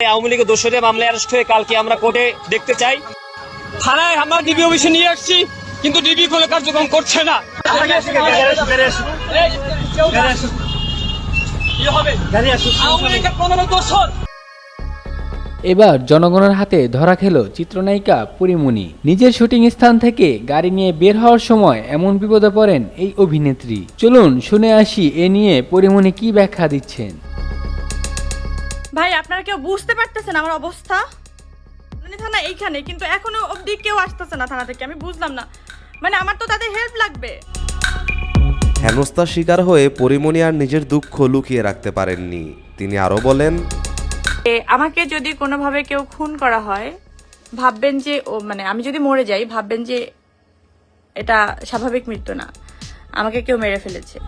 আওয়ামী লীগের দোষরে মামলায় অ্যারেস্ট হয়ে কালকে আমরা কোর্টে দেখতে চাই। থানায় আমরা ডিবি অফিসে নিয়ে আসছি, কিন্তু ডিবি কোনো কার্যক্রম করছে না। এবার জনগণের হাতে ধরা খেল চিত্রনায়িকা পরীমনি। নিজের শুটিং স্থান থেকে গাড়ি নিয়ে বের হওয়ার সময় এমন বিপদে পড়েন এই অভিনেত্রী। চলুন শুনে আসি এ নিয়ে পরীমনি কি ব্যাখ্যা দিচ্ছেন। ভাই আপনারা কেউ বুঝতে পারতেছেন আমার অবস্থা? থানা এইখানে, কিন্তু এখনো অবধি কেউ আসতেছে না থানা থেকে। আমি বুঝলাম না, মানে আমার তো তাদের হেল্প লাগবে। হেনস্থার শিকার হয়ে পরীমনি আর নিজের দুঃখ লুকিয়ে রাখতে পারেননি। তিনি আরো বলেন, আমাকে যদি কোনোভাবে কেউ খুন করা হয়, ভাববেন যে মানে আমি যদি মরে যাই, ভাববেন যে এটা স্বাভাবিক মৃত্যু না, আমাকে কেউ মেরে ফেলেছে।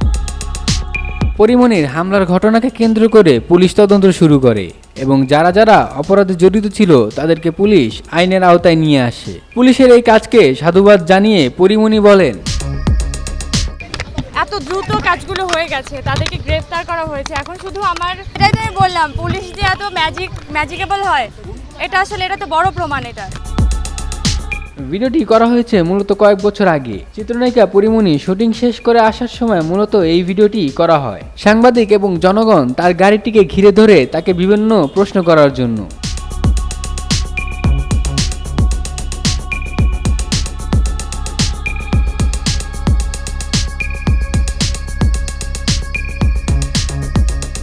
পরীমনির হামলার ঘটনাকে কেন্দ্র করে পুলিশ তদন্ত শুরু করে এবং যারা যারা অপরাধে জড়িত ছিল তাদেরকে পুলিশ আইনের আওতায় নিয়ে আসে। পুলিশের এই কাজকে সাধুবাদ জানিয়ে পরীমনি বলেন, এত দ্রুত কাজগুলো হয়ে গেছে, তাদেরকে গ্রেফতার করা হয়েছে। এখন শুধু আমার এটাই তো আমি বললাম, পুলিশ যে এত ম্যাজিকেবল হয়, এটা আসলে এটা তো বড় প্রমাণ। এটা ভিডিওটি করা হয়েছে মূলত কয়েক বছর আগে। চিত্রনায়িকা পরীমনি শুটিং শেষ করে আসার সময় মূলত এই ভিডিওটি করা হয়। সাংবাদিক এবং জনগণ তার গাড়িটিকে ঘিরে ধরে তাকে বিভিন্ন প্রশ্ন করার জন্য।